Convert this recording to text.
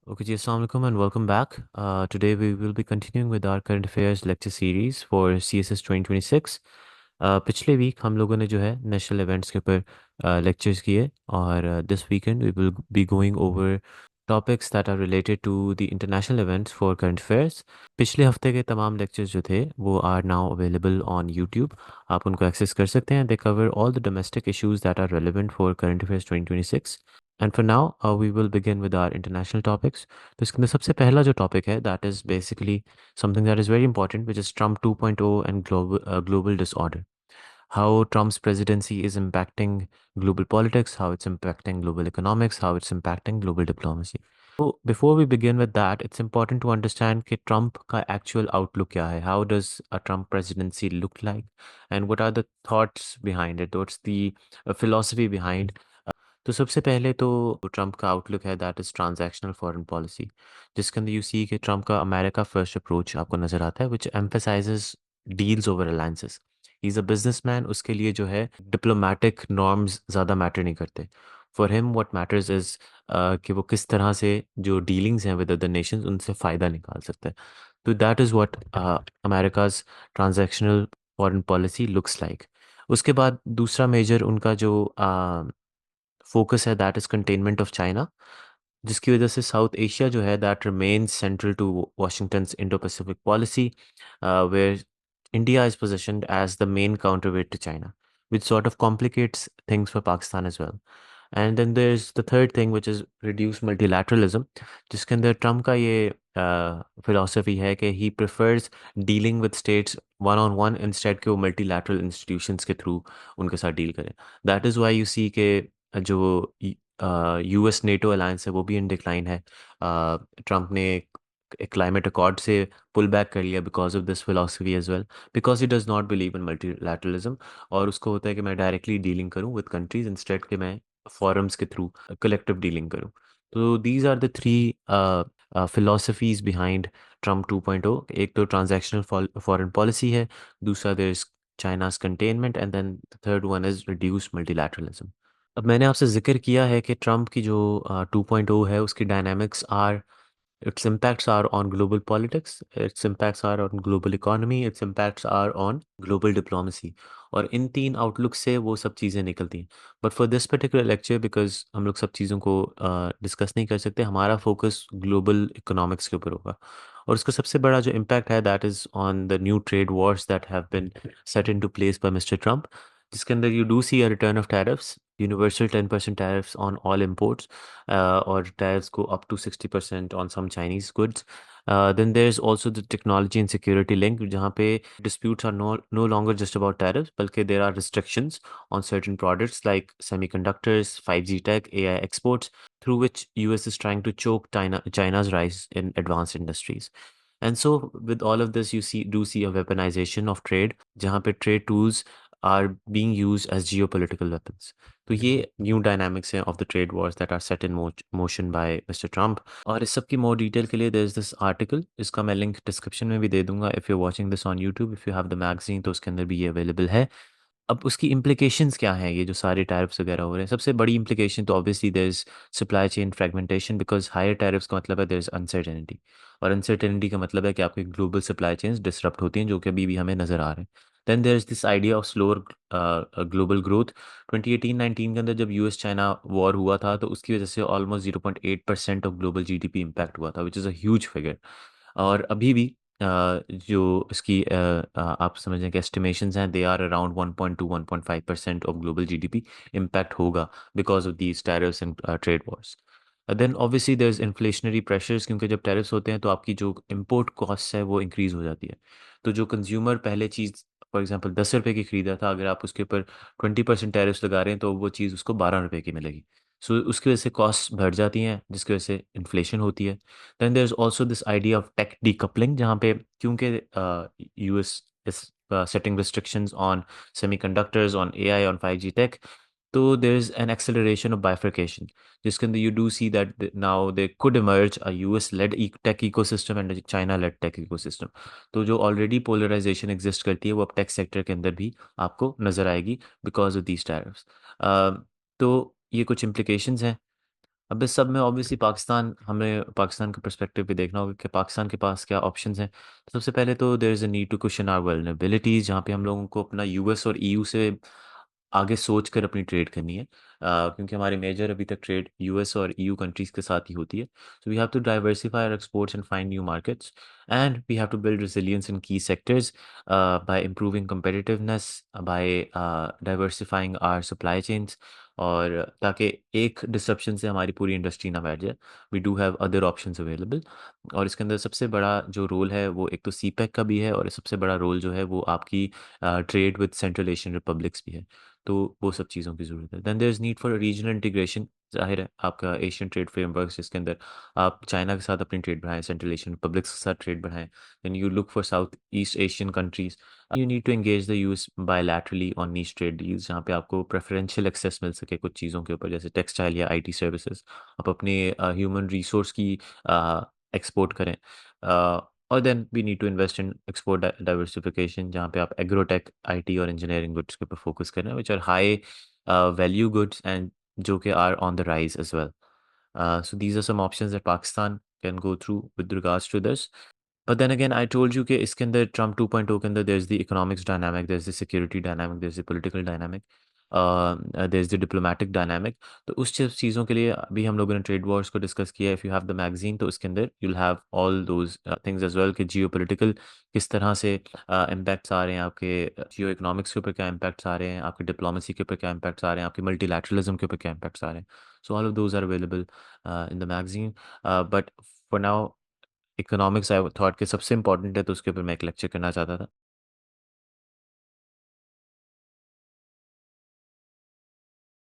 Okay, ji, Assalamu alaikum and welcome back. Today we will be continuing with our current affairs lecture series for CSS 2026. पिछले week हम लोगों ने जो है national events के ऊपर लेक्चर्स किए और this weekend we will be going over topics that are related to the international events for current affairs. पिछले हफ्ते के तमाम लेक्चर्स जो थे वो are now available on YouTube. आप उनको एक्सेस कर सकते हैं। They cover all the domestic issues that are relevant for current affairs 2026। And for now we will begin with our international topics. तो इसके अंदर सबसे पहला जो टॉपिक है that is basically something that is very important which is Trump 2.0 and global disorder. How Trump's presidency is impacting global politics, how it's impacting global economics, how it's impacting global diplomacy. So before we begin with that, it's important to understand कि Trump का actual outlook क्या है. How does a Trump presidency look like, and what are the thoughts behind it? What's the philosophy behind? तो सबसे पहले तो Trump का outlook है that is transactional foreign policy, जिसके अंदर यू सी कि ट्रम्प का अमेरिका फर्स्ट अप्रोच आपको नज़र आता है which emphasises deals over alliances. He is a businessman, उसके लिए जो है डिप्लोमेटिक नॉर्म्स ज़्यादा मैटर नहीं करते। For him what matters is कि वो किस तरह से जो डीलिंग्स हैं विद अदर नेशंस उनसे फ़ायदा निकाल सकते हैं। तो that is what America's transactional foreign policy looks like. उसके बाद दूसरा मेजर उनका जो फोकस है that is containment of China, जिसकी वजह से साउथ एशिया जो है that remains central to Washington's Indo Pacific policy, where India is positioned as the main counterweight to China, which sort of complicates things for Pakistan as well. And then there's the third thing which is reduced multilateralism, जिसके अंदर Trump का ये philosophy है कि ही prefers dealing with states one on one instead के वो multilateral institutions के through उनके साथ डील करें। That is why you see के जो यूएस नेटो अलायंस है वो भी इन डिक्लाइन है। ट्रम्प ने एक क्लाइमेट अकॉर्ड से पुल बैक कर लिया because of this philosophy as well, because he does not believe in multilateralism. और उसको होता है कि मैं डायरेक्टली डीलिंग करूं विद कंट्रीज इंस्टेड के मैं फॉरम्स के थ्रू कलेक्टिव डीलिंग करूं। तो these are the three philosophies behind Trump 2.0। एक तो ट्रांजैक्शनल फॉरेन पॉलिसी है, दूसरा there is China's containment, and then the third one is reduce multilateralism. अब मैंने आपसे ज़िक्र किया है कि ट्रम्प की जो 2.0 है उसकी dynamics are, its impacts are on global politics, its impacts are on global economy, its impacts are on global diplomacy। और इन तीन आउटलुक से वो सब चीज़ें निकलती हैं। But for this particular lecture because हम लोग सब चीज़ों को डिस्कस नहीं कर सकते, हमारा फोकस ग्लोबल इकोनॉमिक्स के ऊपर होगा। और उसका सबसे बड़ा जो इम्पैक्ट है that is on the new trade wars that have been set into place by mister Trump, जिसके अंदर you do see a return of tariffs, universal 10% tariffs on all imports, or tariffs go up to 60% on some Chinese goods. Then there's also the technology and security link, जहाँ पे disputes are no longer just about tariffs, बल्कि there are restrictions on certain products like semiconductors, 5G tech, AI exports, through which US is trying to choke China's rise in advanced industries. And so with all of this, you do see a weaponization of trade, जहाँ पे trade tools are being used as geopolitical weapons. तो ये new dynamics हैं of the trade wars that are set in motion by mister Trump. और इस सब की more detail के लिए देयर इज दिस आर्टिकल, इसका मैं लिंक डिस्क्रिप्शन में भी दे दूंगा। If you watching this on YouTube, if you have the magazine, तो उसके अंदर भी ये अवेलेबल है। अब उसकी इम्प्लीकेशंस क्या हैं, ये जो सारे टैरिफ्स वगैरह हो रहे हैं, सबसे बड़ी इम्प्लीकेशन तो obviously there is supply chain fragmentation, because higher tariffs का मतलब है देयर इज अनसर्टेनिटी, और अनसर्टेनिटी का मतलब है कि आपकी ग्लोबल सप्लाई चेन्स डिसरप्ट होती हैं, जो कि अभी भी हमें नज़र आ रहे हैं। Then there is this idea of slower global growth. 2018-19 के अंदर जब यूएस चाइना वॉर हुआ था तो उसकी वजह से almost 0.8% of global GDP impact हुआ था, which is a huge figure. और अभी भी जो इसकी आप समझें कि एस्टिमेशंस हैं, they are around 1.2-1.5% of global GDP impact होगा because of these tariffs and trade wars. Then obviously there is inflationary pressures, क्योंकि जब टैरिफ्स होते हैं तो आपकी जो इम्पोर्ट कॉस्ट है वो इंक्रीज़ हो जाती है। तो जो कंज्यूमर पहले चीज़ फॉर एग्जांपल 10 रुपए की खरीदा था, अगर आप उसके ऊपर 20% टैरिफ्स लगा रहे हैं तो वो चीज़ उसको 12 रुपए की मिलेगी। सो उसकी वजह से कॉस्ट बढ़ जाती हैं, जिसकी वजह से इन्फ्लेशन होती है। Then there is also this idea of tech decoupling, जहाँ पे क्योंकि US is setting restrictions on semiconductors, on AI, on 5G tech, तो there is an acceleration of bifurcation, जिसके अंदर you do see that now they could emerge a US led tech ecosystem and China led tech ecosystem. तो जो already polarisation exist करती है वो अब tech sector के अंदर भी आपको नजर आएगी बिकॉज ऑफ दीज टैरिफ्स। तो ये कुछ इम्प्लीकेशंस हैं। अब इस सब में ऑब्वियसली पाकिस्तान, हमें पाकिस्तान का पर्सपेक्टिव भी देखना होगा कि पाकिस्तान के पास क्या ऑप्शंस हैं। तो सबसे पहले तो there is a need to question our vulnerabilities, जहाँ पे हम लोगों को अपना यूएस और ईयू से आगे सोच कर अपनी ट्रेड करनी है, क्योंकि हमारी मेजर अभी तक ट्रेड यूएस और ईयू कंट्रीज़ के साथ ही होती है। So we have to diversify our exports and find new markets, and we have to build resilience in key sectors by improving competitiveness, by diversifying our supply chains, और ताकि एक disruption से हमारी पूरी इंडस्ट्री ना बैठ जाए। We do have other options available, और इसके अंदर सबसे बड़ा जो रोल है वो एक तो सीपैक का भी है, और सबसे बड़ा रोल जो है वो आपकी trade with central Asian republics भी है। तो वो सब चीज़ों की ज़रूरत है। Then there is need for regional integration. ज़ाहिर है आपका एशियन ट्रेड फ्रेमवर्क जिसके अंदर आप चाइना के साथ अपनी ट्रेड बढ़ाएं, सेंट्रल एशियन रिपब्लिक्स के साथ ट्रेड बढ़ाएं, then you look for South East Asian countries. You need to engage the US bilaterally on niche trade deals, जहाँ पे आपको प्रेफरेंशियल एक्सेस मिल सके कुछ चीज़ों के ऊपर, जैसे टेक्सटाइल या आईटी सर्विसेज। आप अपने ह्यूमन रिसोर्स की एक्सपोर्ट करें। और then we need to invest in export diversification, जहाँ पे आप एग्रोटेक, आईटी और इंजीनियरिंग गुड्स के ऊपर फोकस करें, which are high value goods and जो कि are on the rise as well. So these are some options that Pakistan can go through with regards to this. But then again, I told you कि इसके अंदर Trump 2.0 के अंदर there's the economics dynamic, there's the security dynamic, there's the political dynamic, there's the diplomatic dynamic। तो उस चीज़ों के लिए अभी हम लोगों ने ट्रेड वॉर्स को डिस्कस किया। If you have the magazine, तो इसके अंदर you'll have all those things as well, कि जियो पोलिटिकल किस तरह से इम्पैक्ट्स आ रहे हैं, आपके जियो इकोनॉमिक्स के ऊपर क्या इम्पैक्ट्स आ रहे हैं, आपकी डिप्लोमेसी के ऊपर क्या इम्पैक्ट्स आ रहे हैं, आपके मल्टीलैटरलिज्म के ऊपर क्या इम्पैक्ट्स आ रहे हैं। So all of those are available in the magazine. But for now economics I thought कि सबसे इंपॉर्टेंट है, तो उसके ऊपर मैं एक लेक्चर करना चाहता था।